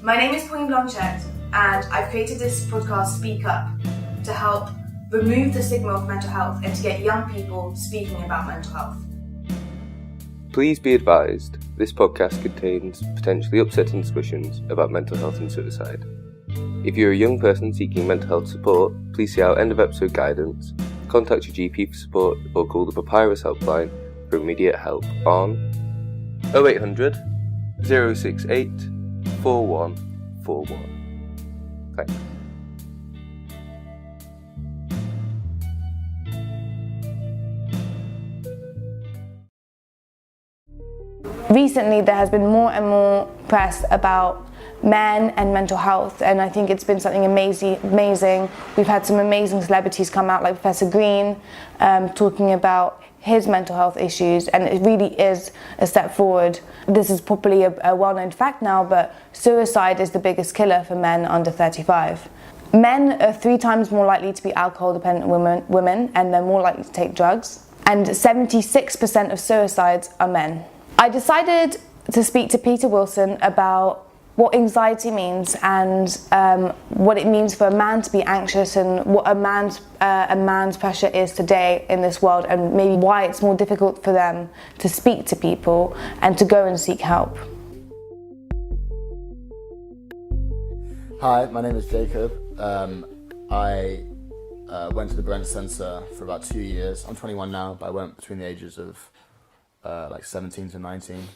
My name is Pauline Blanchet, and I've created this podcast, Speak Up, to help remove the stigma of mental health and to get young people speaking about mental health. Please be advised, this podcast contains potentially upsetting discussions about mental health and suicide. If you're a young person seeking mental health support, please see our end of episode guidance, contact your GP for support, or call the Papyrus helpline for immediate help on 0800 068 4141. Thanks. Recently, there has been more and more press about men and mental health, and I think it's been something amazing. We've had some amazing celebrities come out, like Professor Green, talking about his mental health issues, and it really is a step forward. This is probably a well-known fact now, but suicide is the biggest killer for men under 35. Men are 3 times more likely to be alcohol-dependent women, and they're more likely to take drugs. And 76% of suicides are men. I decided to speak to Peter Wilson about what anxiety means and what it means for a man to be anxious and what a man's pressure is today in this world, and maybe why it's more difficult for them to speak to people and to go and seek help. Hi, my name is Jacob. I went to the Brent Centre for about 2 years. I'm 21 now, but I went between the ages of 17 to 19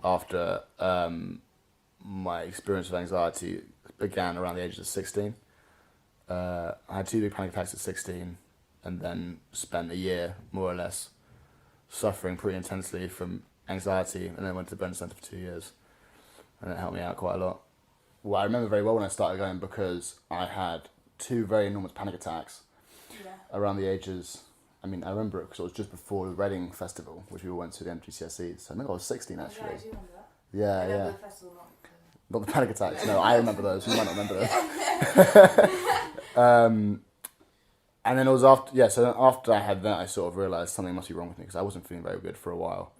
after my experience with anxiety began around the ages of 16. I had 2 big panic attacks at 16 and then spent a year, more or less, suffering pretty intensely from anxiety, and then went to the Brent Centre for 2 years, and it helped me out quite a lot. Well, I remember very well when I started going because I had 2 very enormous panic attacks around the ages. I mean, I remember it because it was just before the Reading Festival, which we all went to, the MGCSEs. So I think I was 16 actually. Yeah, I do remember that. Yeah, I yeah. remember the festival, Not the panic attacks. No, I remember those. You might not remember those. And then it was after, so after I had that, I sort of realised something must be wrong with me because I wasn't feeling very good for a while.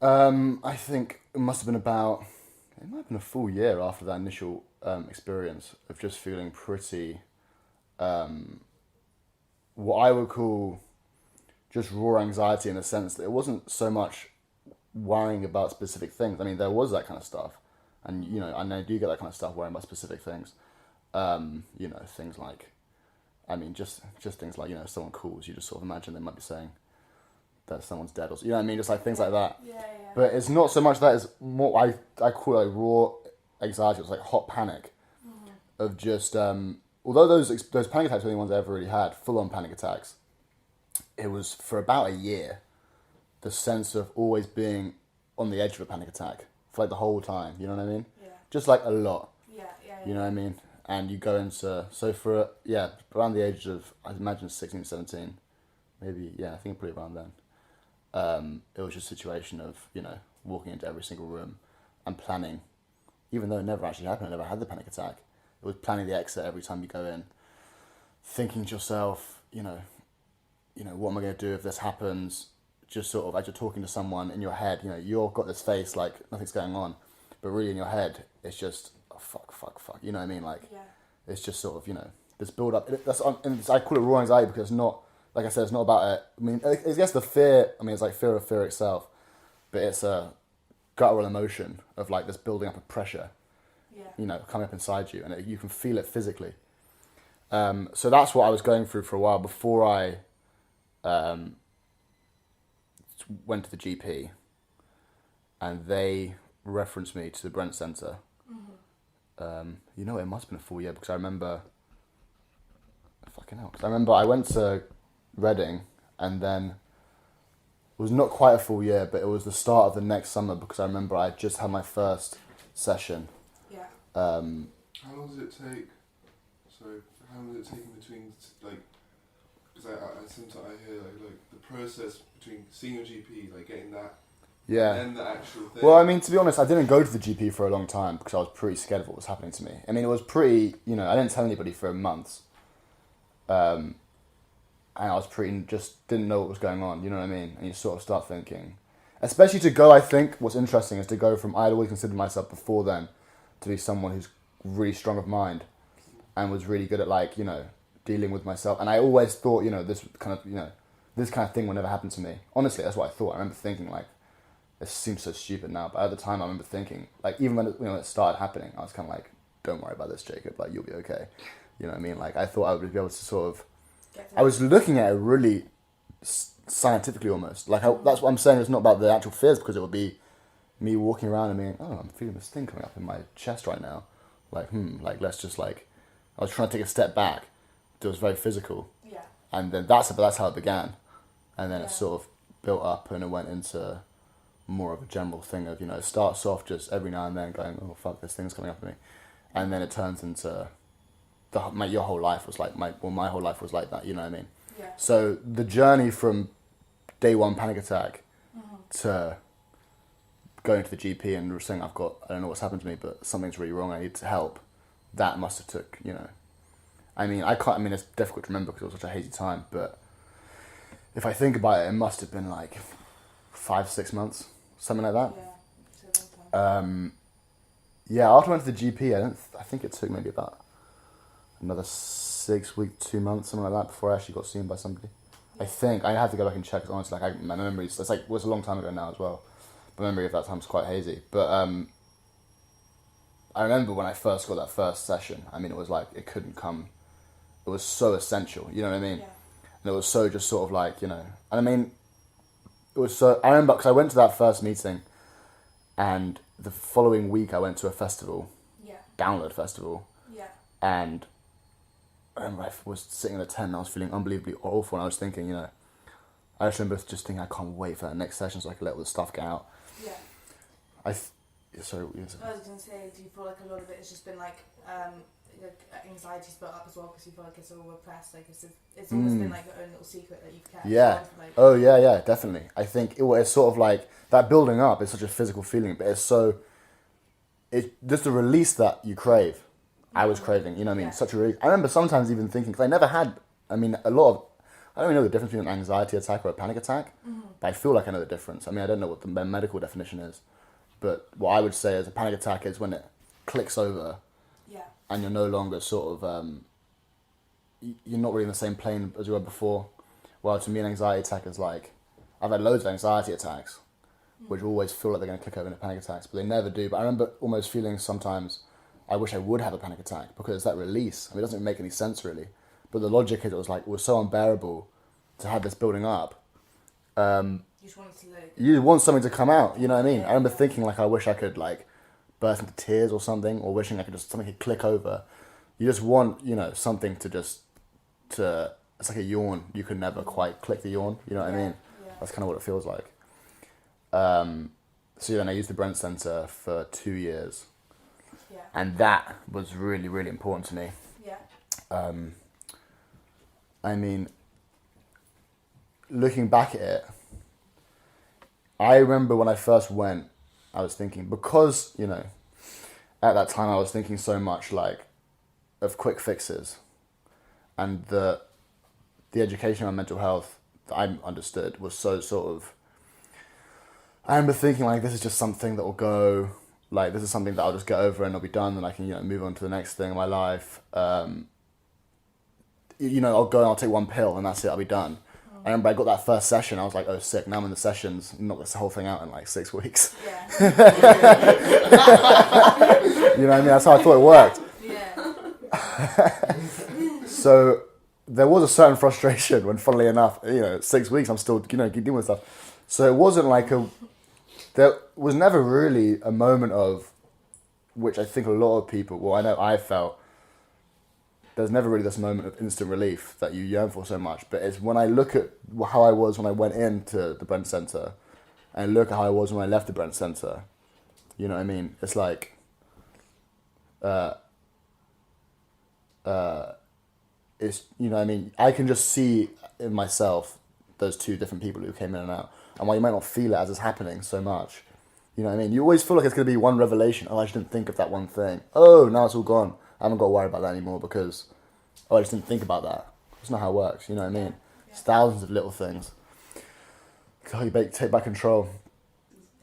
Yeah. I think it might have been a full year after that initial experience of just feeling pretty, what I would call just raw anxiety, in the sense that it wasn't so much worrying about specific things. I mean, there was that kind of stuff, and and I do get that kind of stuff, worrying about specific things. Things like, I mean, just things like, if someone calls, you just sort of imagine they might be saying that someone's dead, or you know what I mean, just like things like that. Yeah. But it's not so much that; it's more I call it like raw anxiety. It's like hot panic of just. Although those panic attacks were the only ones I ever really had, full-on panic attacks, it was for about a year, the sense of always being on the edge of a panic attack for like the whole time, you know what I mean? Yeah. Just like a lot. Yeah. You know what I mean? And you go into, around the age of, I imagine 16, 17, maybe, I think probably around then, it was just a situation of, walking into every single room and planning, even though it never actually happened, I never had the panic attack. It was planning the exit every time you go in, thinking to yourself, what am I going to do if this happens? Just sort of, as you're talking to someone in your head, you've got this face like nothing's going on, but really in your head, it's just, oh, fuck, you know what I mean? Like, it's just sort of, this build up. I call it raw anxiety because it's not, like I said, it's not about it. I mean, I guess the fear, it's like fear of fear itself, but it's a guttural emotion of like this building up of pressure. Coming up inside you, and you can feel it physically. So that's what I was going through for a while before I went to the GP, and they referenced me to the Brent Centre. It must have been a full year because I remember. Because I remember I went to Reading, and then it was not quite a full year, but it was the start of the next summer because I remember I just had my first session. How long does it take? So how long does it take in between, like, because I sometimes I hear like the process between seeing your GP, like getting that, and then the actual thing. Well, I mean, to be honest, I didn't go to the GP for a long time because I was pretty scared of what was happening to me. I mean, it was pretty, I didn't tell anybody for months. And I was didn't know what was going on, you know what I mean? And you sort of start thinking, especially to go, I think what's interesting is to go from, I'd always considered myself before then to be someone who's really strong of mind and was really good at like, you know, dealing with myself. And I always thought, you know, this kind of thing would never happen to me. Honestly, that's what I thought. I remember thinking like, this seems so stupid now, but at the time I remember thinking, like, even when it started happening, I was kind of like, don't worry about this, Jacob, like, you'll be okay. You know what I mean? Like, I thought I would be able to sort of, I was looking at it really scientifically almost. Like, that's what I'm saying, it's not about the actual fears, because it would be me walking around and being, oh, I'm feeling this thing coming up in my chest right now. Like, like, let's just like, I was trying to take a step back. It was very physical. Yeah. And then that's how it began. And then it sort of built up and it went into more of a general thing of, you know, it starts off just every now and then going, oh, fuck, this thing's coming up at me. And then it turns into, your whole life was like, my whole life was like that, you know what I mean? Yeah. So the journey from day one panic attack to going to the GP and saying, I don't know what's happened to me, but something's really wrong, I need help, that must have took, you know, it's difficult to remember because it was such a hazy time, but if I think about it, it must have been like 5-6 months, something like that. Yeah, it's a long time. After I went to the GP, I think it took maybe about another 6 weeks, 2 months, something like that, before I actually got seen by somebody. Yeah. I think I have to go back and check. Cause honestly, like my memories, it's a long time ago now as well. My memory of that time is quite hazy. But I remember when I first got that first session. I mean, it was like it couldn't come. It was so essential. You know what I mean? Yeah. And it was so just sort of like, you know. And I mean, it was so. I remember because I went to that first meeting, and the following week I went to a festival. Yeah. Download festival. Yeah. And I remember I was sitting in a tent and I was feeling unbelievably awful, and I was thinking, you know, I just remember just thinking I can't wait for that next session so I can let all the stuff get out. Yeah. Sorry, what were you saying? I was going to say, do you feel like a lot of it has just been like anxiety's built up as well because you feel like it's all repressed, like it's almost been like your own little secret that you've kept? Yeah. Oh yeah, definitely. I think it's sort of like that building up is such a physical feeling, but it's just a release that you crave. I was craving, you know what I mean? Yeah. Such a release. I remember sometimes even thinking, because I never had, I don't even know the difference between an anxiety attack or a panic attack, but I feel like I know the difference. I mean, I don't know what the medical definition is, but what I would say is a panic attack is when it clicks over and you're no longer sort of, you're not really in the same plane as you were before. While to me, an anxiety attack is like, I've had loads of anxiety attacks, which always feel like they're going to click over into panic attacks, but they never do. But I remember almost feeling sometimes, I wish I would have a panic attack because it's that release. I mean, it doesn't make any sense really. But the logic is it was so unbearable to have this building up. You just want it to look. You want something to come out, you know what I mean? I remember thinking like I wish I could like burst into tears or something, or wishing I could something could click over. You just want, you know, something to it's like a yawn. You can never quite click the yawn, you know what I mean? Yeah. That's kind of what it feels like. So then I used the Brent Centre for 2 years. Yeah. And that was really, really important to me. Yeah. I mean, looking back at it, I remember when I first went, I was thinking, because, you know, at that time I was thinking so much like of quick fixes, and the education on mental health that I understood was so sort of, I remember thinking like, this is just something that will go, like this is something that I'll just get over and it'll be done and I can, you know, move on to the next thing in my life. You know, I'll go and I'll take one pill and that's it, I'll be done. I remember I got that first session, I was like, oh sick, now I'm in the sessions, knock this whole thing out in like 6 weeks. Yeah. You know what I mean? That's how I thought it worked. Yeah. So there was a certain frustration when, funnily enough, you know, 6 weeks I'm still, you know, keep dealing with stuff. So it wasn't like there was never really a moment of, which I think a lot of people, well I know I felt, there's never really this moment of instant relief that you yearn for so much. But it's when I look at how I was when I went into the Brent Centre and look at how I was when I left the Brent Centre, you know what I mean? It's like, it's, you know what I mean? I can just see in myself those two different people who came in and out. And while you might not feel it as it's happening so much, you know what I mean? You always feel like it's going to be one revelation. Oh, I just didn't think of that one thing. Oh, now it's all gone. I haven't got to worry about that anymore because, I just didn't think about that. That's not how it works, you know what I mean? Yeah. It's thousands of little things. God, you take back control.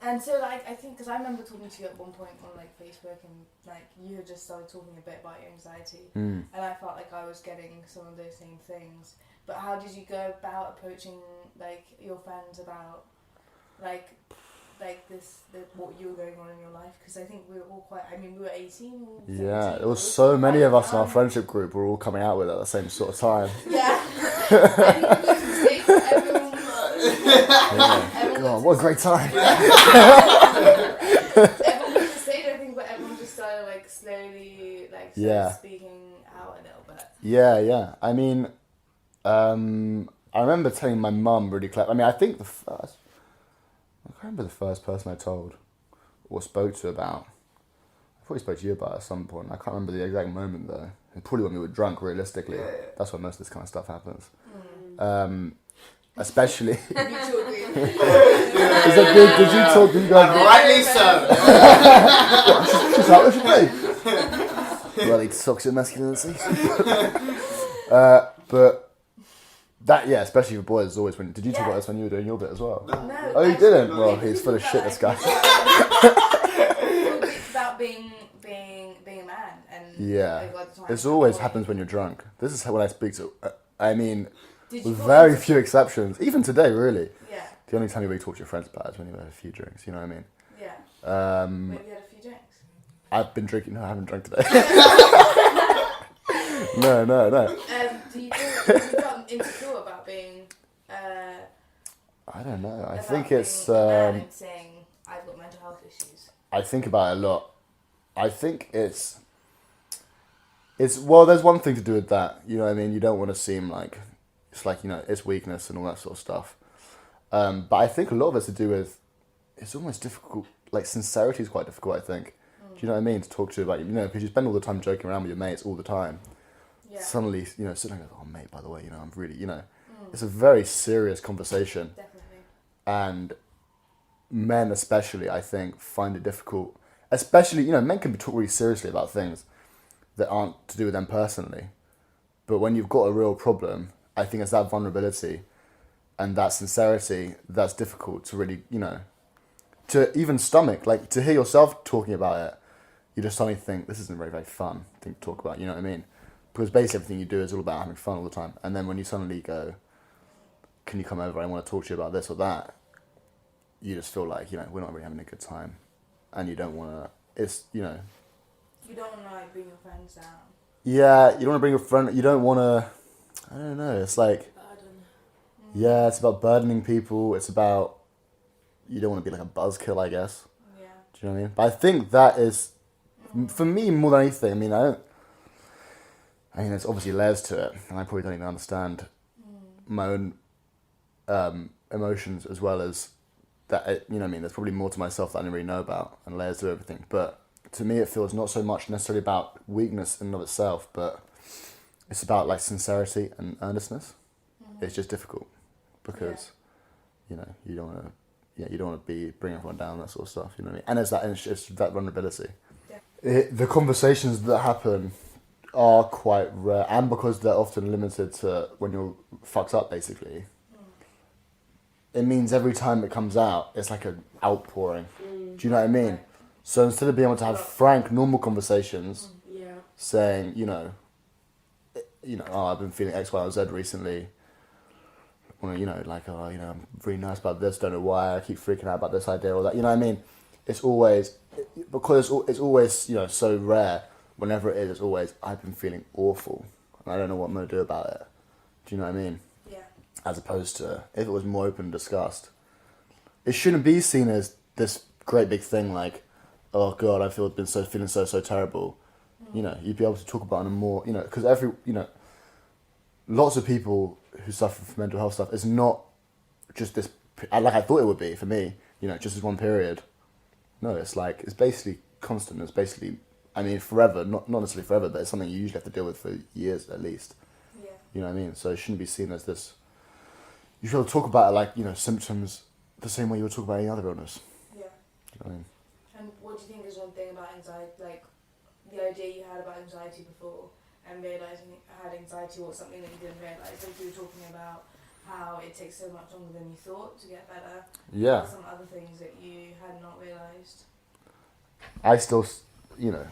And so, like, I think, because I remember talking to you at one point on, like, Facebook, and, like, you had just started talking a bit about your anxiety, and I felt like I was getting some of those same things. But how did you go about approaching, like, your friends about, like what you were going on in your life? Because I think we were all we were 18. Yeah, there was so many of us in our friendship group were all coming out with it at the same sort of time. Yeah. I think it was a mistake. Everyone was... God, what a great time. Everyone was a mistake, I think, but everyone just started, like, slowly, like, speaking out a little bit. Yeah. I mean, I remember telling my mum really clever. I mean, I think I can't remember the first person I told or spoke to about. I probably spoke to you about it at some point. I can't remember the exact moment though. And probably when we were drunk, realistically. Yeah. That's when most of this kind of stuff happens. Especially. Is that good? Did you talk to you guys? Rightly so. She's like, what's your name? Bloody toxic masculinity. But that, yeah, especially for boys, is always when. Did you talk about this when you were doing your bit as well? No. Oh, you didn't? Well, he's full of shit, this guy. It's about being a man, and yeah, this always happens when you're drunk. This is when I speak to. I mean, with very few exceptions, even today, really. Yeah. The only time you really talk to your friends about it is when you've had a few drinks. You know what I mean? Yeah. Maybe you had a few drinks. I've been drinking. No, I haven't drunk today. No. Do you feel insecure about being? I don't know. I think it's. Saying I've got mental health issues. I think about it a lot. I think it's well. There's one thing to do with that. You know what I mean? You don't want to seem like it's like, you know, it's weakness and all that sort of stuff. But I think a lot of it's to do with it's almost difficult. Like sincerity is quite difficult. I think. Do you know what I mean? To talk to about, you know, because you spend all the time joking around with your mates all the time. Yeah. Suddenly, you know, sitting there, oh mate, by the way, you know, I'm really, you know, it's a very serious conversation. Definitely. And men especially, I think, find it difficult. Especially, you know, men can be talk really seriously about things that aren't to do with them personally. But when you've got a real problem, I think it's that vulnerability and that sincerity that's difficult to really, you know, to even stomach. Like, to hear yourself talking about it, you just suddenly think, this isn't very, very fun thing to talk about, you know what I mean? Because basically everything you do is all about having fun all the time. And then when you suddenly go, can you come over, I want to talk to you about this or that, you just feel like, you know, we're not really having a good time. And you don't want to, it's, you know. You don't want to, like, bring your friends down. Yeah, you don't want to bring your friend, you don't want to, I don't know, it's like, yeah, it's about burdening people, it's about, you don't want to be like a buzzkill, I guess. Yeah. Do you know what I mean? But I think that is, for me, more than anything, I mean, there's obviously layers to it, and I probably don't even understand my own emotions as well as that. You know what I mean? There's probably more to myself that I don't really know about, and layers to everything. But to me, it feels not so much necessarily about weakness in and of itself, but it's about like sincerity and earnestness. It's just difficult because you know you don't want to, you don't want to be bringing everyone down, that sort of stuff. You know what I mean? And it's that vulnerability. Yeah. The conversations that happen are quite rare, and because they're often limited to when you're fucked up, basically. It means every time it comes out, it's like an outpouring. Do you know what I mean? So instead of being able to have frank, normal conversations, saying, you know, oh, I've been feeling X, Y, or Z recently. You know, like, oh, you know, I'm really nice about this. Don't know why I keep freaking out about this idea or that. You know what I mean? It's always because it's always, you know, so rare. Whenever it is, it's always, I've been feeling awful and I don't know what I'm going to do about it. Do you know what I mean? Yeah. As opposed to, if it was more open and discussed, it shouldn't be seen as this great big thing like, oh God, I feeling so terrible. You know, you'd be able to talk about it in a more, you know, because lots of people who suffer from mental health stuff, it's not just this, like I thought it would be for me, you know, just as one period. No, it's like, it's basically constant. It's basically, I mean, forever, not necessarily forever, but it's something you usually have to deal with for years at least. Yeah. You know what I mean? So it shouldn't be seen as this, you should talk about it like, you know, symptoms the same way you would talk about any other illness. Yeah. You know what I mean? And what do you think is one thing about anxiety, like the idea you had about anxiety before and realising you had anxiety was something that you didn't realise, like you were talking about how it takes so much longer than you thought to get better. Yeah. Or some other things that you had not realised. I still, you know,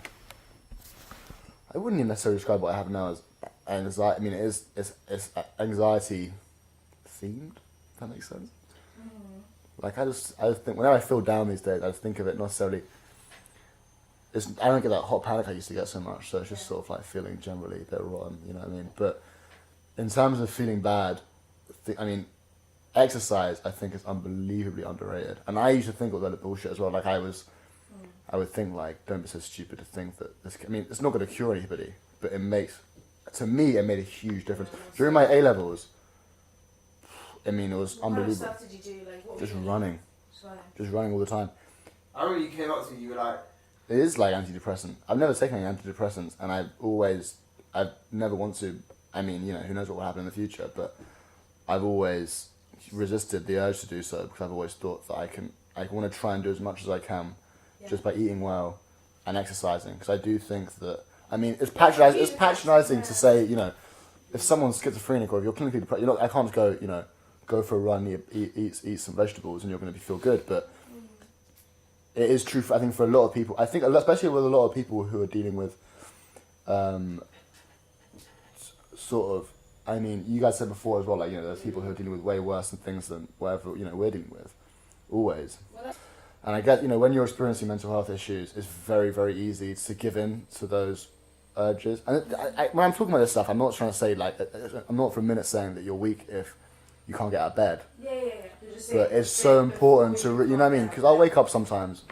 I wouldn't even necessarily describe what I have now as anxiety. I mean, it's anxiety themed, if that makes sense. Like, I just think, whenever I feel down these days, I just think of it not necessarily, I don't get that hot panic I used to get so much, so it's just sort of like feeling generally a bit rotten, you know what I mean? But in terms of feeling bad, I mean, exercise, I think, is unbelievably underrated. And I used to think all that bullshit as well. Like, I would think, like, don't be so stupid to think that this, I mean, it's not going to cure anybody, but it makes, to me, it made a huge difference. During my A-levels, I mean, it was unbelievable. What kind of stuff did you do? Like, what Just were you running. Just running all the time. I remember you came up to me, you were like... It is like antidepressant. I've never taken any antidepressants, and I've never want to, I mean, you know, who knows what will happen in the future, but I've always resisted the urge to do so, because I've always thought that I want to try and do as much as I can, just by eating well and exercising, because I do think that, I mean, it's patronising to say, you know, if someone's schizophrenic or if you're clinically depressed, I can't just go, you know, go for a run, eat some vegetables, and you're going to feel good, but it is true, I think, for a lot of people. I think, especially with a lot of people who are dealing with, sort of, I mean, you guys said before as well, like, you know, there's people who are dealing with way worse things than whatever, you know, we're dealing with, always. And I get, you know, when you're experiencing mental health issues, it's very, very easy to give in to those urges. And when I'm talking about this stuff, I'm not trying to say, like, I'm not for a minute saying that you're weak if you can't get out of bed. Yeah. But it's so important to, you know what I mean? Because I'll wake up sometimes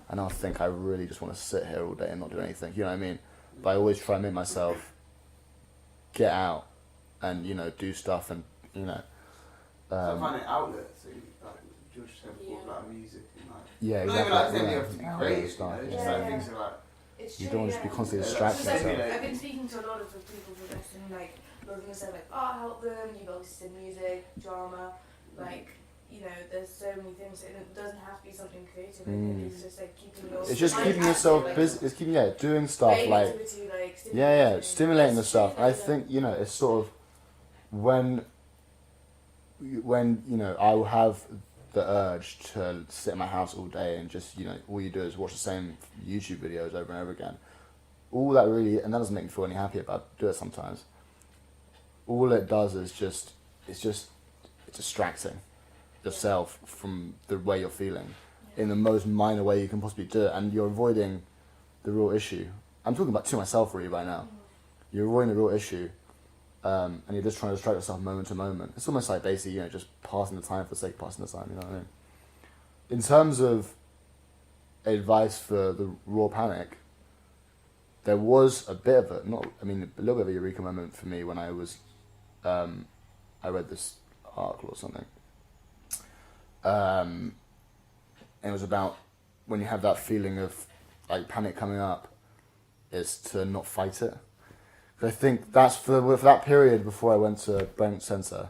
and I'll think I really just want to sit here all day and not do anything, you know what I mean? But I always try and make myself get out and, you know, do stuff and, you know. So find an outlet, so like George said before, like music and like... Yeah, exactly. exactly. Not even like you have to be creative, Stuff, you know, yeah. just like things are like... It's You true, don't want to just be constantly Yeah. distracting So, yourself. I've been speaking to a lot of the people for this, and like a lot of them say like, oh, help them. You've obviously said music, drama, like, you know, there's so many things, and it doesn't have to be something creative. It's just like keeping your. It's just mind keeping active, yourself like, busy. It's keeping, doing stuff like, creativity, like stimulating the stuff. I stimulating. think, you know, it's sort of when you know, I will have the urge to sit in my house all day and just, you know, all you do is watch the same YouTube videos over and over again. All that really, and that doesn't make me feel any happier, but I do it sometimes. All it does is it's distracting yourself from the way you're feeling in the most minor way you can possibly do it, and you're avoiding the real issue. I'm talking about to myself really right now. You're avoiding the real issue, and you're just trying to distract yourself moment to moment. It's almost like basically, you know, just passing the time for the sake of passing the time, you know what I mean? In terms of advice for the raw panic, there was a bit of a little bit of a eureka moment for me when I was, I read this article or something. It was about when you have that feeling of like panic coming up, is to not fight it. I think that's for that period before I went to Brent Centre.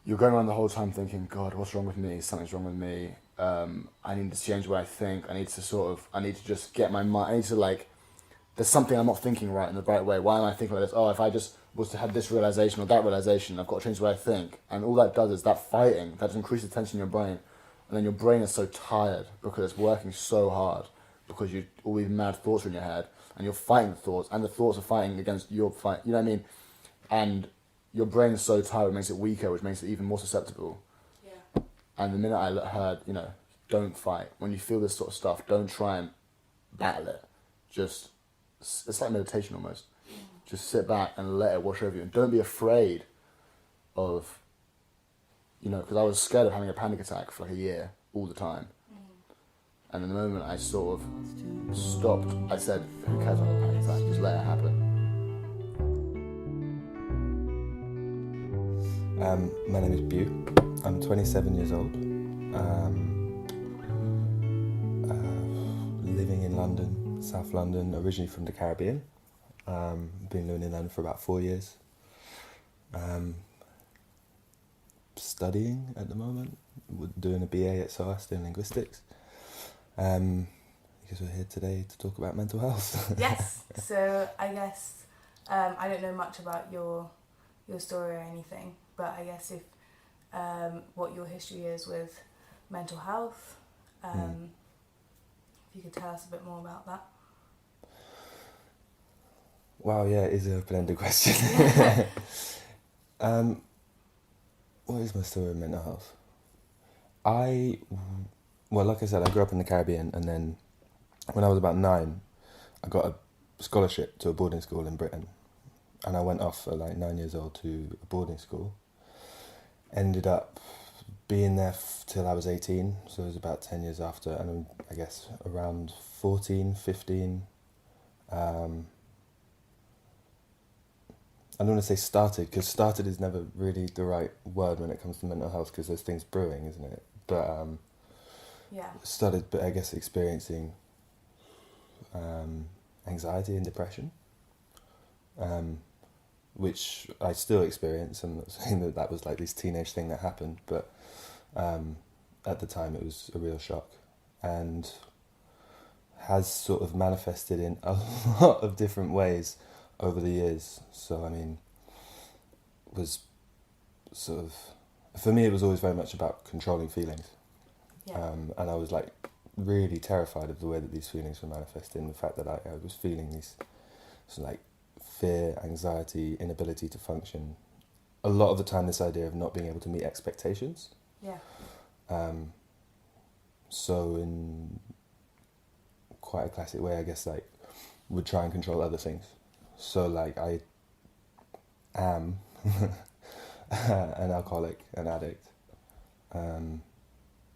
You're going around the whole time thinking, God, what's wrong with me? Something's wrong with me. I need to change what I think. I need to just get my mind. I need to like, there's something I'm not thinking right in the right way. Why am I thinking like this? Oh, if I just was to have this realization or that realization, I've got to change what I think. And all that does is that fighting, that increases tension in your brain. And then your brain is so tired because it's working so hard because all these mad thoughts are in your head and you're fighting the thoughts and the thoughts are fighting against your fight. You know what I mean? And your brain is so tired, it makes it weaker, which makes it even more susceptible. Yeah. And the minute I heard, you know, don't fight. When you feel this sort of stuff, don't try and battle it. Just, it's like meditation almost. Just sit back and let it wash over you. And don't be afraid of, you know, because I was scared of having a panic attack for like a year, all the time. And in the moment I sort of stopped, I said, who cares about a panic attack? Just let it happen. My name is Bew. I'm 27 years old. Living in London, South London, originally from the Caribbean. Been living in London for about 4 years. Studying at the moment, doing a BA at SOAS, doing linguistics. Because we're here today to talk about mental health. Yes. So I guess I don't know much about your story or anything, but I guess if what your history is with mental health, if you could tell us a bit more about that. Wow, yeah, it is an open-ended question. What is my story of mental health? Well, like I said, I grew up in the Caribbean, and then when I was about 9, I got a scholarship to a boarding school in Britain, and I went off at like 9 years old to a boarding school. Ended up being there till I was 18, so it was about 10 years after, and I guess around 14, 15, I don't want to say started, because started is never really the right word when it comes to mental health, because there's things brewing, isn't it? But started, I guess, experiencing anxiety and depression, which I still experience. I'm not saying that was like this teenage thing that happened, but at the time it was a real shock, and has sort of manifested in a lot of different ways over the years. So I mean, was sort of, for me it was always very much about controlling feelings, and I was like really terrified of the way that these feelings were manifesting, the fact that I was feeling these like fear, anxiety, inability to function, a lot of the time this idea of not being able to meet expectations. So in quite a classic way, I guess, like, would try and control other things. So like I am an alcoholic, an addict,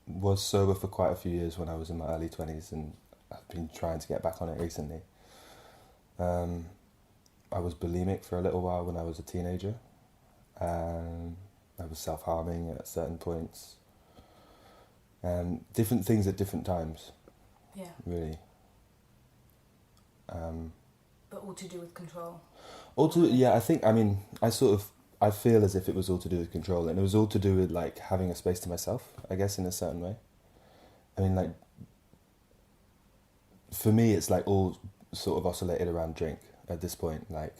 was sober for quite a few years when I was in my early 20s, and I've been trying to get back on it recently. I was bulimic for a little while when I was a teenager. I was self-harming at certain points. Different things at different times. Yeah. Really. But all to do with control. I feel as if it was all to do with control, and it was all to do with like having a space to myself, I guess, in a certain way. I mean, like, for me, it's like all sort of oscillated around drink at this point, like,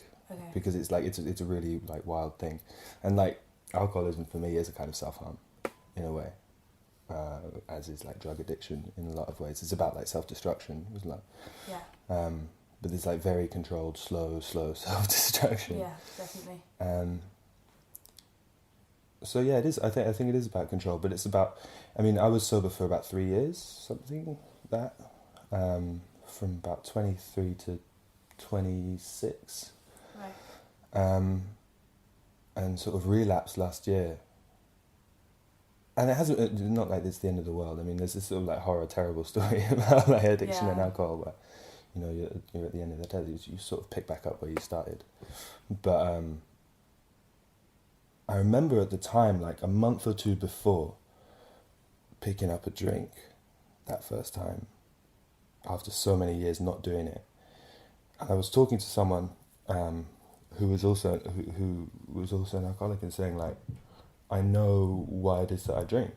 because it's like, it's a really like wild thing. And like, alcoholism for me is a kind of self-harm in a way, as is like drug addiction in a lot of ways. It's about like self-destruction, it's like, but it's like very controlled, slow self-destruction. Yeah, definitely. So yeah, it is. I think it is about control, but it's about. I mean, I was sober for about 3 years, something like that, from about 23 to 26. Right. And sort of relapsed last year. And it hasn't. Not like it's the end of the world. I mean, there's this sort of like horror, terrible story about like addiction and alcohol, where, you know, you're at the end of the day. You sort of pick back up where you started, but. I remember at the time, like a month or two before, picking up a drink that first time, after so many years not doing it. And I was talking to someone who was also an alcoholic, and saying like, I know why it is that I drink.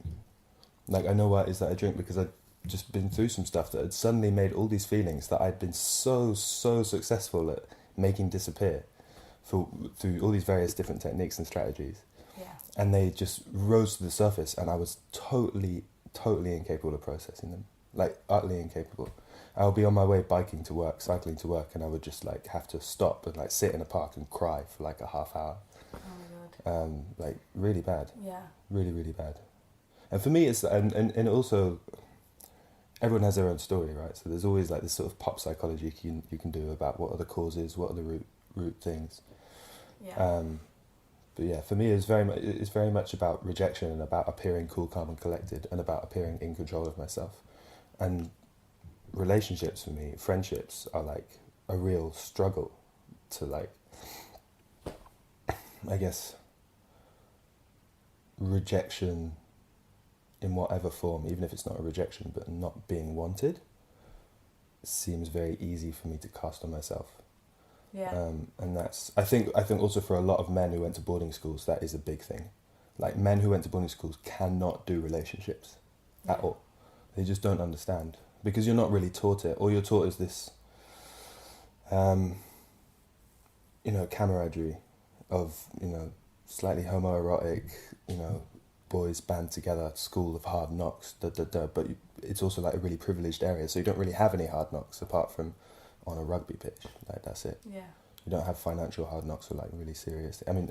Like, I know why it is that I drink, because I'd just been through some stuff that had suddenly made all these feelings that I'd been so successful at making disappear through all these various different techniques and strategies. And they just rose to the surface, and I was totally incapable of processing them. Like, utterly incapable. I would be on my way biking to work, cycling to work, and I would just like have to stop and like sit in a park and cry for like a half hour. Oh my God. Like, really bad. Yeah. Really, really bad. And for me, it's and also, everyone has their own story, right? So there's always like this sort of pop psychology you can do about what are the causes, what are the root things. Yeah. But yeah, for me, it's very much about rejection, and about appearing cool, calm, and collected, and about appearing in control of myself. And relationships for me, friendships, are like a real struggle to like, I guess, rejection in whatever form, even if it's not a rejection, but not being wanted, seems very easy for me to cast on myself. Yeah. And that's, I think also for a lot of men who went to boarding schools, that is a big thing. Like, men who went to boarding schools cannot do relationships at all. They just don't understand, because you're not really taught it. All you're taught is this, camaraderie of, slightly homoerotic, you know, boys band together, school of hard knocks, but it's also like a really privileged area, so you don't really have any hard knocks apart from on a rugby pitch. Like, that's it. Yeah. You don't have financial hard knocks or like really serious. I mean,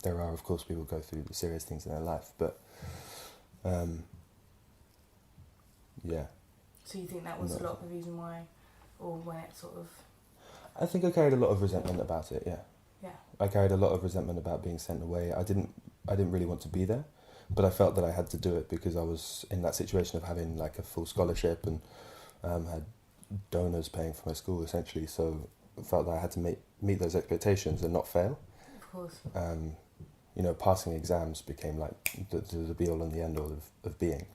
there are, of course, people go through serious things in their life, but yeah. So you think that was a lot of the reason why, or when it sort of... I think I carried a lot of resentment about it, yeah. Yeah. I carried a lot of resentment about being sent away. I didn't really want to be there, but I felt that I had to do it because I was in that situation of having like a full scholarship and had donors paying for my school essentially, so I felt that I had to meet those expectations and not fail. Of course. You know, passing exams became like the be all and the end all of being.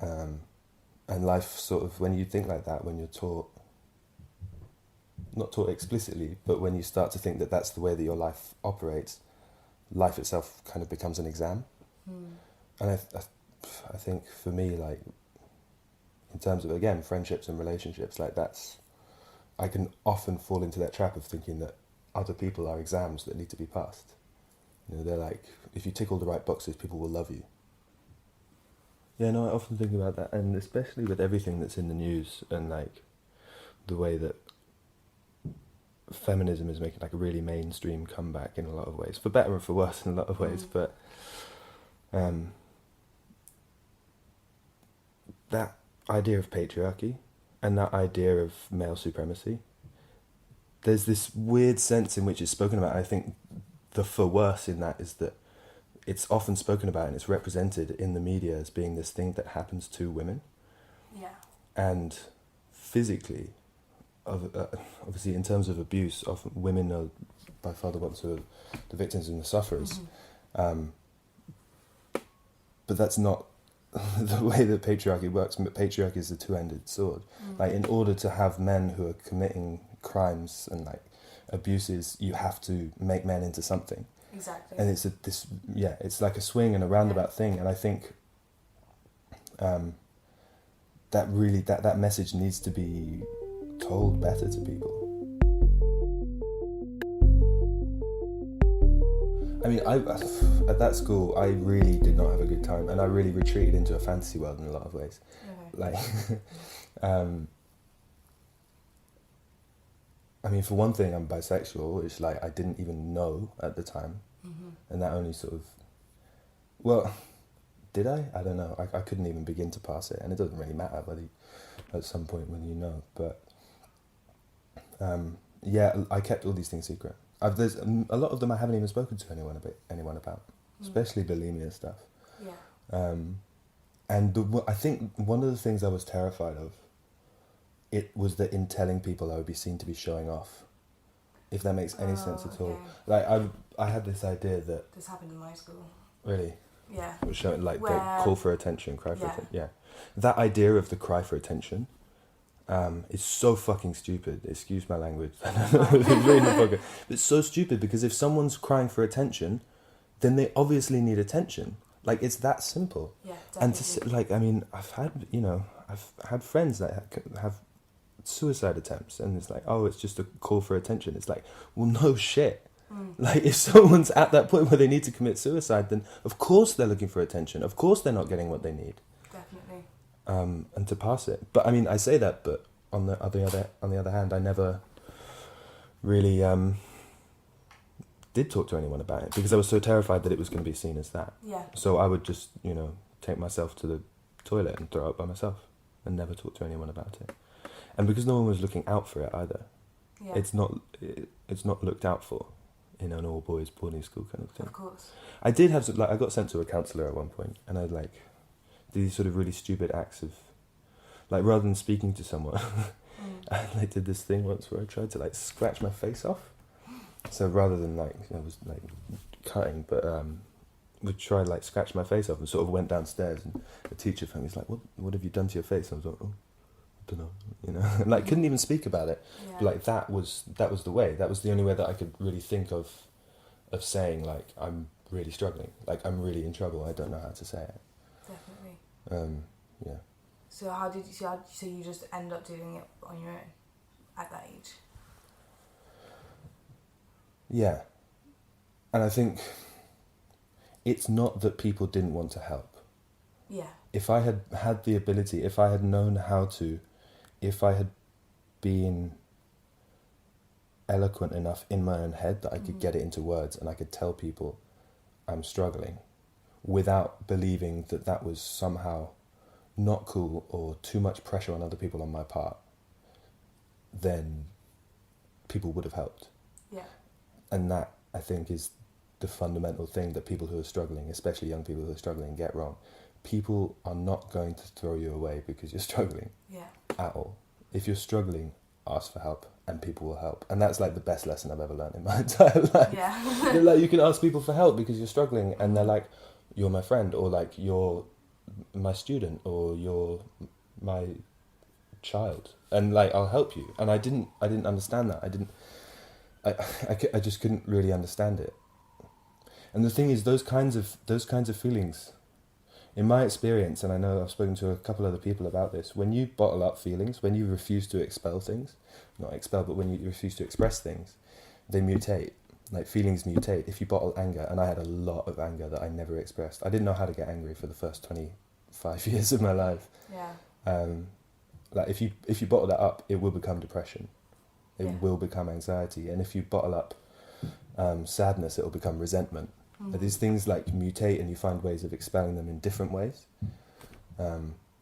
And life sort of, when you think like that, when you're taught, not taught explicitly, but when you start to think that that's the way that your life operates, life itself kind of becomes an exam. And I think for me, like, in terms of, again, friendships and relationships, like I can often fall into that trap of thinking that other people are exams that need to be passed. You know, they're like, if you tick all the right boxes, people will love you. Yeah, no, I often think about that, and especially with everything that's in the news and like the way that feminism is making like a really mainstream comeback in a lot of ways, for better and for worse in a lot of ways, but that idea of patriarchy and that idea of male supremacy, there's this weird sense in which it's spoken about. I think the for worse in that is that it's often spoken about and it's represented in the media as being this thing that happens to women. Yeah. And physically, obviously in terms of abuse, often women are by far the ones who are the victims and the sufferers. But that's not the way that patriarchy works. Patriarchy is a two-ended sword. Like, in order to have men who are committing crimes and like abuses, you have to make men into something. Exactly. And it's it's like a swing and a roundabout thing. And I think that really that message needs to be told better to people. I mean, at that school, I really did not have a good time, and I really retreated into a fantasy world in a lot of ways. Okay. Like, I mean, for one thing, I'm bisexual, which like I didn't even know at the time, and that only sort of, well, did I? I don't know. I couldn't even begin to pass it, and it doesn't really matter whether at some point when you know. But I kept all these things secret. There's a lot of them I haven't even spoken to anyone about, especially bulimia stuff. Yeah. And I think one of the things I was terrified of, it was that in telling people I would be seen to be showing off, if that makes any sense at all. Like I had this idea that this happened in my school. Really. Yeah. Was showing like Where, the call for attention, cry for attention. Yeah. That idea of the cry for attention. It's so fucking stupid. Excuse my language. It's so stupid because if someone's crying for attention, then they obviously need attention. Like, it's that simple. Yeah, And definitely. I mean, I've had friends that have suicide attempts, and it's like, oh, it's just a call for attention. It's like, well, no shit. Like, if someone's at that point where they need to commit suicide, then of course they're looking for attention. Of course they're not getting what they need. Definitely. And to pass it. But I mean, I say that, but on the other hand, I never really did talk to anyone about it because I was so terrified that it was going to be seen as that. Yeah. So I would just, take myself to the toilet and throw up by myself and never talk to anyone about it. And because no one was looking out for it either, it's not looked out for in an all boys boarding school kind of thing. Of course. I did have I got sent to a counsellor at one point, and I did these sort of really stupid acts of, like, rather than speaking to someone, I did this thing once where I tried to scratch my face off. So rather than I was cutting, but would try scratch my face off, and sort of went downstairs, and the teacher found me. He's like, "What have you done to your face?" And I was like, "Oh, I don't know," and couldn't even speak about it. Yeah. But that was the way. That was the only way that I could really think of saying I'm really struggling, I'm really in trouble. I don't know how to say it. Definitely. Yeah. So how did you? So you just end up doing it on your own at that age? Yeah. And I think it's not that people didn't want to help. Yeah. If I had had the ability, if I had known how to, if I had been eloquent enough in my own head that I could get it into words and I could tell people I'm struggling without believing that that was somehow not cool or too much pressure on other people on my part, then people would have helped. Yeah. And that, I think, is the fundamental thing that people who are struggling, especially young people who are struggling, get wrong. People are not going to throw you away because you're struggling. Yeah. At all. If you're struggling, ask for help and people will help. And that's like the best lesson I've ever learned in my entire life. Yeah. Like, you can ask people for help because you're struggling and they're like, you're my friend, or like, you're my student, or you're my child, and like, I'll help you. And I didn't understand that. I just couldn't really understand it. And the thing is, those kinds of feelings, in my experience, and I know I've spoken to a couple other people about this, when you bottle up feelings, when you refuse to expel things, not expel, but when you refuse to express things, they mutate. Like, feelings mutate. If you bottle anger, and I had a lot of anger that I never expressed. I didn't know how to get angry for the first 25 years of my life. Yeah. Like, if you bottle that up, it will become depression. It will become anxiety. And if you bottle up sadness, it will become resentment. These things like mutate, and you find ways of expelling them in different ways.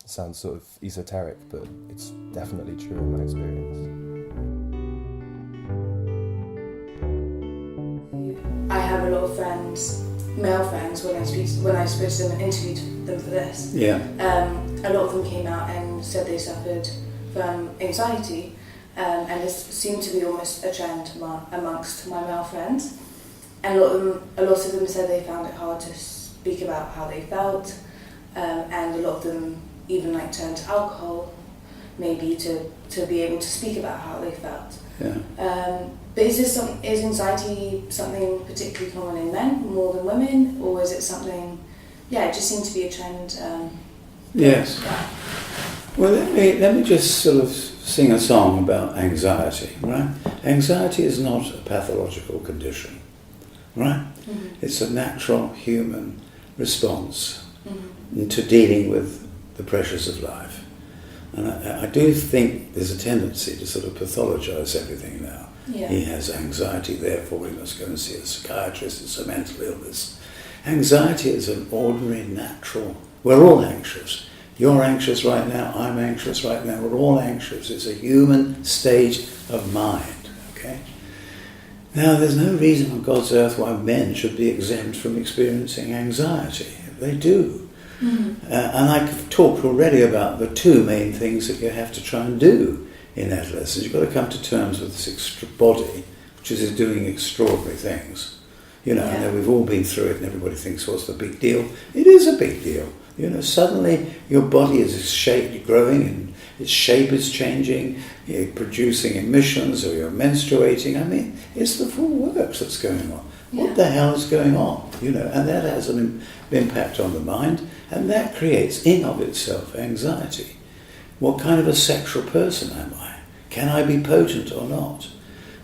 Sounds sort of esoteric, but it's definitely true in my experience. I have a lot of friends, male friends, when I spoke to them and interviewed them for this. Yeah. A lot of them came out and said they suffered from anxiety, and this seemed to be almost a trend amongst my male friends. And a lot of them said they found it hard to speak about how they felt, and a lot of them even like turned to alcohol, maybe to be able to speak about how they felt. Yeah. But is anxiety something particularly common in men more than women, or is it something? Yeah, it just seemed to be a trend. Yes. Well, let me just sort of sing a song about anxiety, right? Anxiety is not a pathological condition, right? Mm-hmm. It's a natural human response to dealing with the pressures of life. And I do think there's a tendency to sort of pathologise everything now. Yeah. He has anxiety, therefore he must go and see a psychiatrist. It's a mental illness. Anxiety is an ordinary, natural... We're all anxious. You're anxious right now, I'm anxious right now, we're all anxious. It's a human state of mind, okay? Now, there's no reason on God's earth why men should be exempt from experiencing anxiety. They do. Mm-hmm. And I've talked already about the two main things that you have to try and do in adolescence. You've got to come to terms with this extra body, which is doing extraordinary things. You know, and we've all been through it, and everybody thinks, what's the big deal? It is a big deal. You know, suddenly your body is growing, and its shape is changing, you're producing emissions, or you're menstruating. I mean, it's the full works that's going on. Yeah. What the hell is going on? You know, and that has an impact on the mind, and that creates, in of itself, anxiety. What kind of a sexual person am I? Can I be potent or not?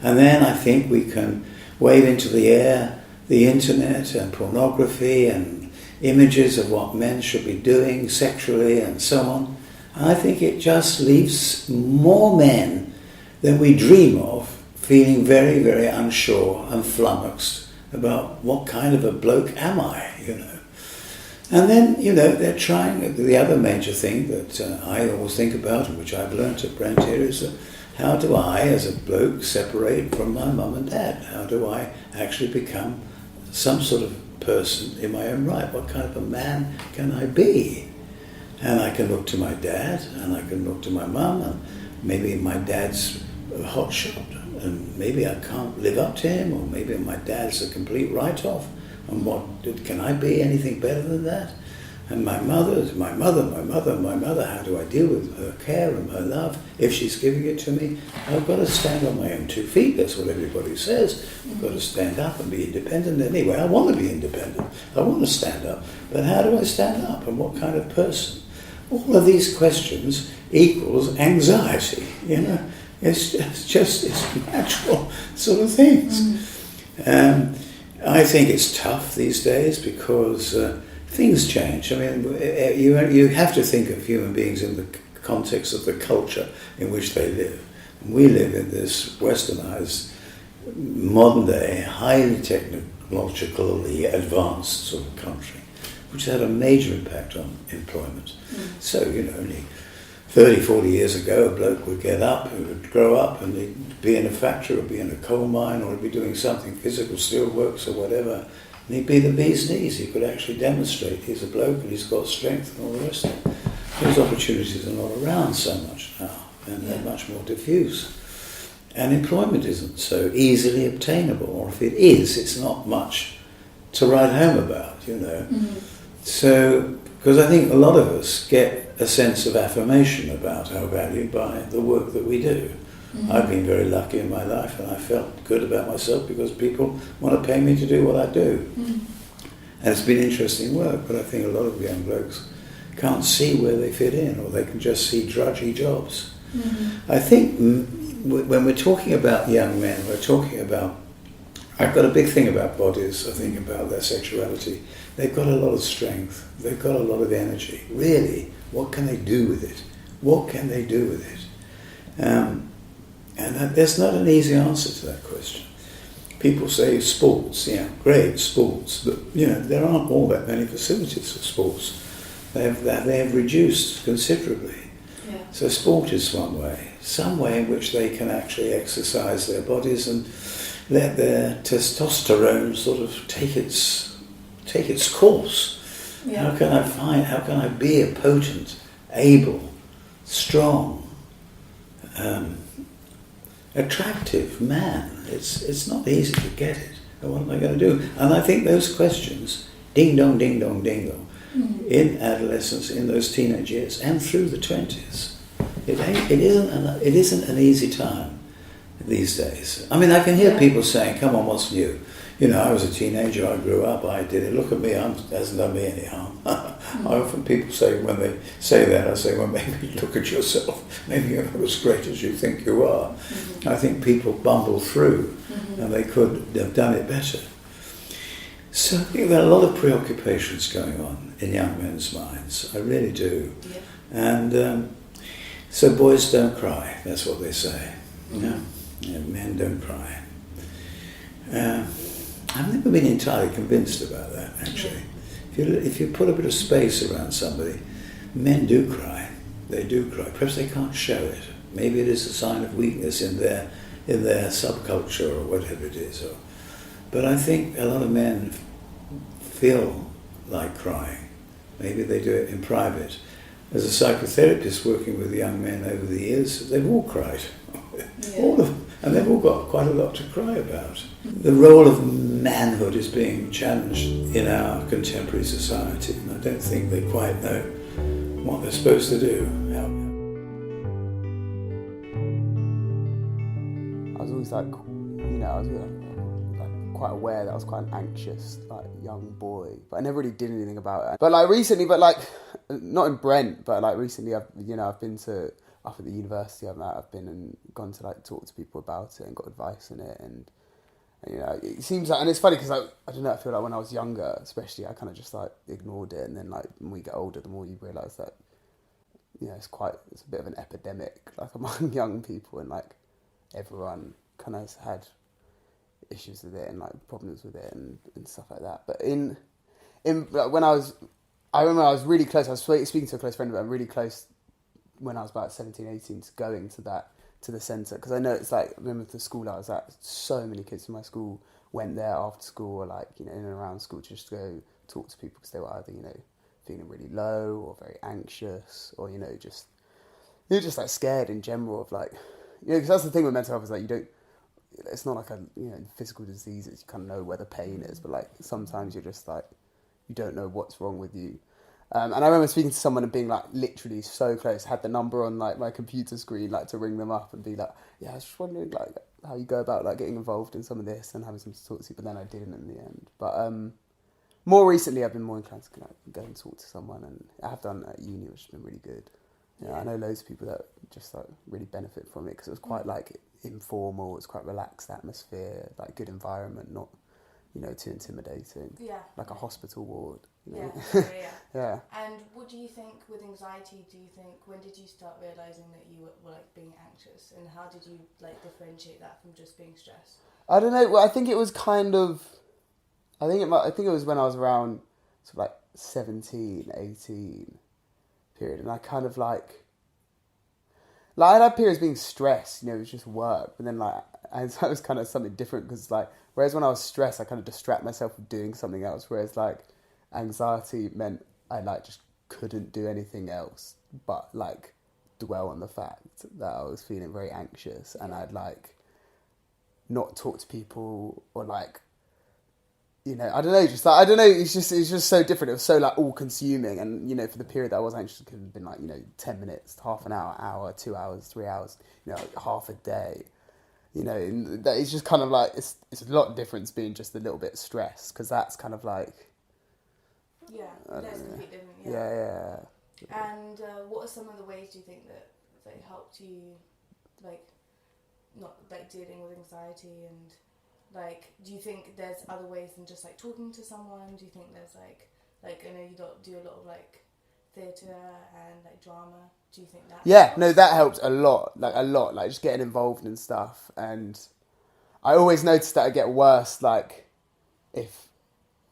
And then I think we can wave into the air the internet and pornography and images of what men should be doing sexually and so on. And I think it just leaves more men than we dream of feeling very, very unsure and flummoxed about what kind of a bloke am I, you know. And then, you know, they're trying, the other major thing that I always think about, and which I've learnt at Brent here, is how do I, as a bloke, separate from my mum and dad? How do I actually become some sort of person in my own right? What kind of a man can I be? And I can look to my dad, and I can look to my mum, and maybe my dad's a hotshot, and maybe I can't live up to him, or maybe my dad's a complete write-off. And what can I be anything better than that? And my mother, how do I deal with her care and her love if she's giving it to me? I've got to stand on my own 2 feet, that's what everybody says. I've got to stand up and be independent anyway. I want to be independent, I want to stand up, but how do I stand up, and what kind of person? All of these questions equals anxiety, you know. It's natural sort of things. I think it's tough these days because things change. I mean, you have to think of human beings in the context of the culture in which they live. We live in this westernized, modern day, highly technologically advanced sort of country, which had a major impact on employment. So, only 30, 40 years ago, a bloke would get up, he would grow up, and he'd be in a factory, or be in a coal mine, or he'd be doing something physical, steelworks or whatever, and he'd be the bee's knees. He could actually demonstrate he's a bloke and he's got strength and all the rest of it. Those opportunities are not around so much now, and they're much more diffuse. And employment isn't so easily obtainable, or if it is, it's not much to write home about, So, because I think a lot of us get a sense of affirmation about our value by the work that we do. I've been very lucky in my life, and I felt good about myself because people want to pay me to do what I do. And it's been interesting work, but I think a lot of young blokes can't see where they fit in, or they can just see drudgy jobs. I think when we're talking about young men, we're talking about, I've got a big thing about bodies, I think about their sexuality. They've got a lot of strength, they've got a lot of energy. Really, what can they do with it? What can they do with it? And there's not an easy answer to that question. People say sports, great, sports, but there aren't all that many facilities for sports. They have reduced considerably. Yeah. So sport is one way, some way in which they can actually exercise their bodies and let their testosterone sort of take its course. Yeah. How can I be a potent, able, strong, attractive man? It's not easy to get it. And what am I going to do? And I think those questions, ding dong, ding dong, ding dong, in adolescence, in those teenage years, and through the 20s, it isn't an easy time these days. I mean, I can hear people saying, "Come on, what's new? I was a teenager, I grew up, I did it. Look at me, it hasn't done me any harm." I often people say, when they say that, I say, well, maybe look at yourself. Maybe you're not as great as you think you are. I think people bumble through, and they could have done it better. So I think there are a lot of preoccupations going on in young men's minds. I really do. Yeah. And so boys don't cry, that's what they say. Men don't cry. I've never been entirely convinced about that, actually. If you put a bit of space around somebody, men do cry. They do cry. Perhaps they can't show it. Maybe it is a sign of weakness in their subculture or whatever it is. But I think a lot of men feel like crying. Maybe they do it in private. As a psychotherapist working with young men over the years, they've all cried. All of them. And they've all got quite a lot to cry about. The role of manhood is being challenged in our contemporary society, and I don't think they quite know what they're supposed to do. I was always quite aware that I was quite an anxious, young boy, but I never really did anything about it. But recently, not in Brent, but recently, I've been to. Up at the university, I've been and gone to talk to people about it and got advice on it, and it seems and it's funny because I don't know, I feel like when I was younger, especially, I kind of just ignored it, and then when we get older, the more you realise that it's a bit of an epidemic among young people, and everyone kind of has had issues with it and problems with it and stuff like that. But when I remember I was really close. I was speaking to a close friend of mine, really close. When I was about 17, 18, to going to the centre, because I know it's I remember the school I was at, so many kids from my school went there after school or in and around school just to go talk to people because they were either feeling really low or very anxious or just scared in general of because that's the thing with mental health is you don't, it's not a physical disease that you kind of know where the pain is, but sometimes you're just you don't know what's wrong with you. And I remember speaking to someone and being literally so close, had the number on my computer screen to ring them up and be I was just wondering how you go about getting involved in some of this and having some to talk to you, but then I didn't in the end. But more recently I've been more inclined to go and talk to someone, and I have done at uni, which has been really good. I know loads of people that just really benefit from it because it was quite informal, it's quite relaxed atmosphere, good environment, not too intimidating. Yeah. Like a hospital ward. Yeah. Yeah. And what do you think with anxiety? When did you start realizing that you were like being anxious, and how did you like differentiate that from just being stressed? I don't know. Well, I think it was kind of. I think it was when I was around sort of like 17, 18 period, and I kind of like I had periods being stressed. It was just work, but then like anxiety was kind of something different because like whereas when I was stressed, I kind of distract myself with doing something else. Whereas like anxiety meant I like just couldn't do anything else but like dwell on the fact that I was feeling very anxious, and I'd like not talk to people or like I don't know, it's just so different. It was so like all consuming, and for the period that I was anxious, it could have been like 10 minutes, half an hour, 2 hours, 3 hours, like half a day. And that it's just kind of like it's a lot of difference being just a little bit stressed, because that's kind of like that's completely different. Yeah. And what are some of the ways do you think that helped you like not like dealing with anxiety, and like do you think there's other ways than just like talking to someone? Do you think there's like I know you do a lot of like theatre and like drama. Do you think that helps? That helps a lot, like just getting involved in stuff. And I always noticed that I get worse like if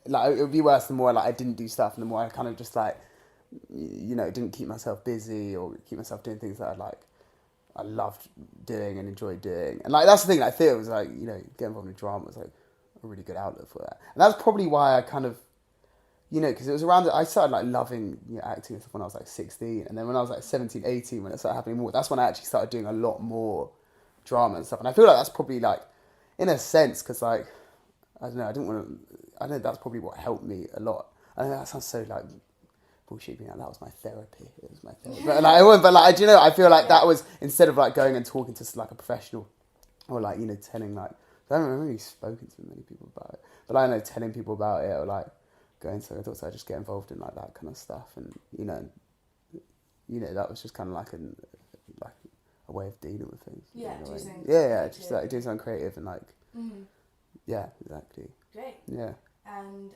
like it would be worse the more like I didn't do stuff, and the more I kind of just like didn't keep myself busy or keep myself doing things that I loved doing and enjoyed doing. And like that's the thing, like theatre was like get involved in drama was like a really good outlet for that. And that's probably why I kind of because it was around I started like loving acting and stuff when I was like 16, and then when I was like 17, 18, when it started happening more, that's when I actually started doing a lot more drama and stuff. And I feel like that's probably like in a sense, because like I don't know, I know that's probably what helped me a lot. I know that sounds so like bullshit being like that was my therapy. It was my therapy. But I feel like that was, instead of like going and talking to like a professional or like telling like I haven't really spoken to many people about it, but I know telling people about it or like going to a doctor, I just get involved in like that kind of stuff, and that was just kind of like a way of dealing with things. Just like doing something creative and like exactly. Great. Yeah. And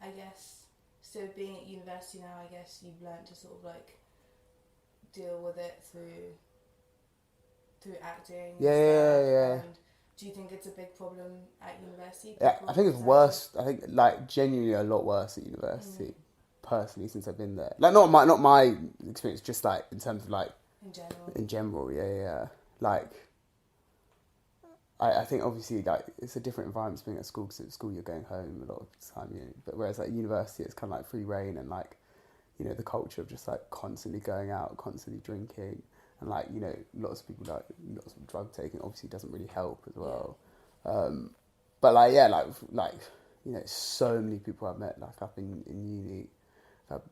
I guess so. Being at university now, I guess you've learned to sort of like deal with it through acting. Yeah. And do you think it's a big problem at university? Yeah, I think it's worse. I think like genuinely a lot worse at university. Personally, since I've been there, like not my experience, just like in terms of like in general. Yeah. Like I think obviously like it's a different environment being at school, because at school you're going home a lot of the time, but whereas like university it's kind of like free reign, and like the culture of just like constantly going out, constantly drinking. And like lots of people like lots of drug taking obviously doesn't really help as well. But like so many people I've met like up in uni have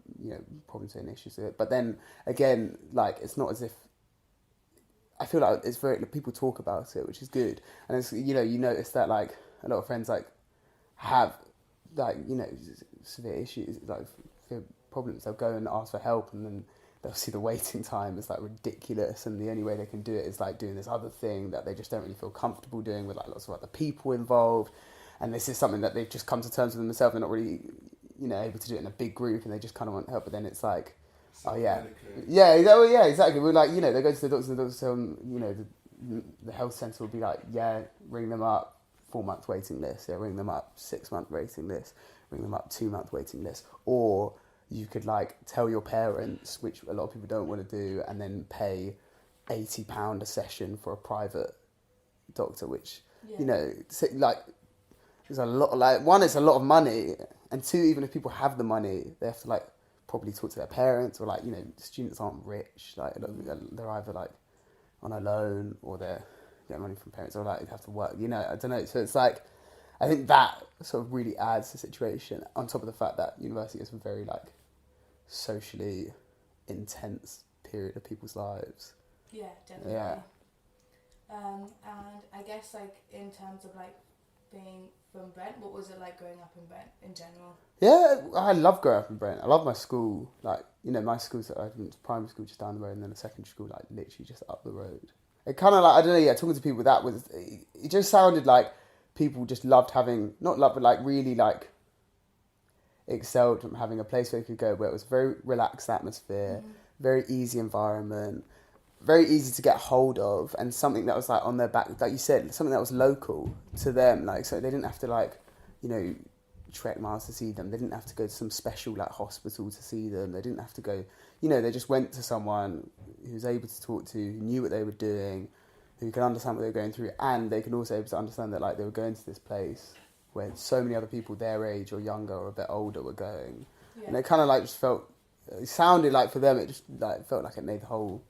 problems and issues with it. But then again, like it's not as if I feel like it's very people talk about it, which is good. And it's you notice that like a lot of friends like have like severe issues, like severe problems. They'll go and ask for help, and then they'll see the waiting time is like ridiculous, and the only way they can do it is like doing this other thing that they just don't really feel comfortable doing with like lots of other people involved. And this is something that they've just come to terms with themselves. They're not really able to do it in a big group, and they just kind of want help. But then it's like exactly. We're like they go to the doctor, and the doctor tell them the health centre will be like ring them up, 4 month waiting list, ring them up 6 month waiting list, ring them up 2 month waiting list. Or you could like tell your parents, which a lot of people don't want to do, and then pay £80 a session for a private doctor, which like there's a lot. Like one, it's a lot of money, and two, even if people have the money, they have to like probably talk to their parents, or like students aren't rich. Like they're either like on a loan, or they're getting money from parents, or like they have to work. I don't know. So it's like I think that sort of really adds to the situation. On top of the fact that university is a very like socially intense period of people's lives. Yeah, definitely. Yeah. And I guess like in terms of like being from Brent, what was it like growing up in Brent in general? Yeah, I love growing up in Brent. I love my school. Like my school's primary school just down the road, and then a secondary school like literally just up the road. It kind of like I don't know. Yeah, talking to people, that was it just sounded like people just loved having, not love, but like really like excelled from having a place where you could go where it was a very relaxed atmosphere, very easy environment, very easy to get hold of, and something that was like on their back, like you said, something that was local to them, like, so they didn't have to like, you know, trek miles to see them. They didn't have to go to some special like hospital to see them. They didn't have to go, you know, they just went to someone who was able to talk to, who knew what they were doing, who could understand what they were going through, and they could also able to understand that like they were going to this place where so many other people their age or younger or a bit older were going. And it kind of like just felt, it sounded like for them, it just like felt like it made the whole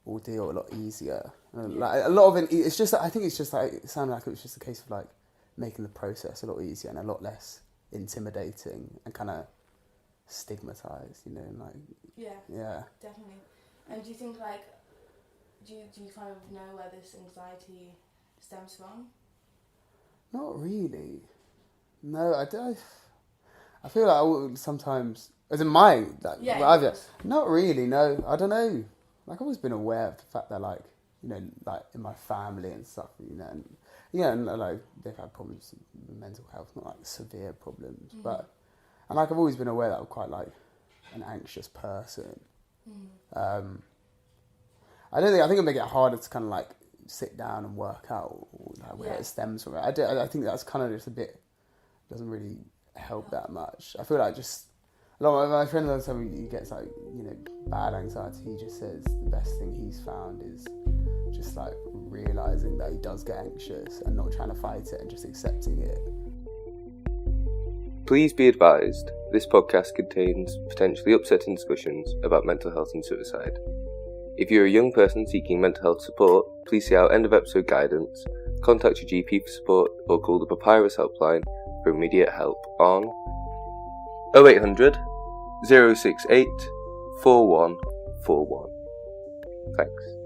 ordeal a lot easier. And like a lot of it, it's just, I think it's just like, it sounded like it was just a case of like making the process a lot easier and a lot less intimidating and kind of stigmatized, you know, and like yeah, definitely. And do you think like do you kind of know where this anxiety stems from? Not really. No, I feel like I would sometimes, as in my like, not really. No, I don't know. Like I've always been aware of the fact that like, you know, like in my family and stuff, you know, and and like they've had problems with mental health, not like severe problems, but and like I've always been aware that I'm quite like an anxious person. I think it'll make it harder to kind of like sit down and work out like, where it stems from. I think that's kind of just a bit, doesn't really help that much. I feel like just a lot of my friends all the time, he gets like, you know, bad anxiety, he just says the best thing he's found is just like realising that he does get anxious and not trying to fight it and just accepting it. Please be advised, this podcast contains potentially upsetting discussions about mental health and suicide. If you're a young person seeking mental health support, please see our end of episode guidance, contact your GP for support, or call the Papyrus helpline for immediate help on 0800 068 4141. Thanks.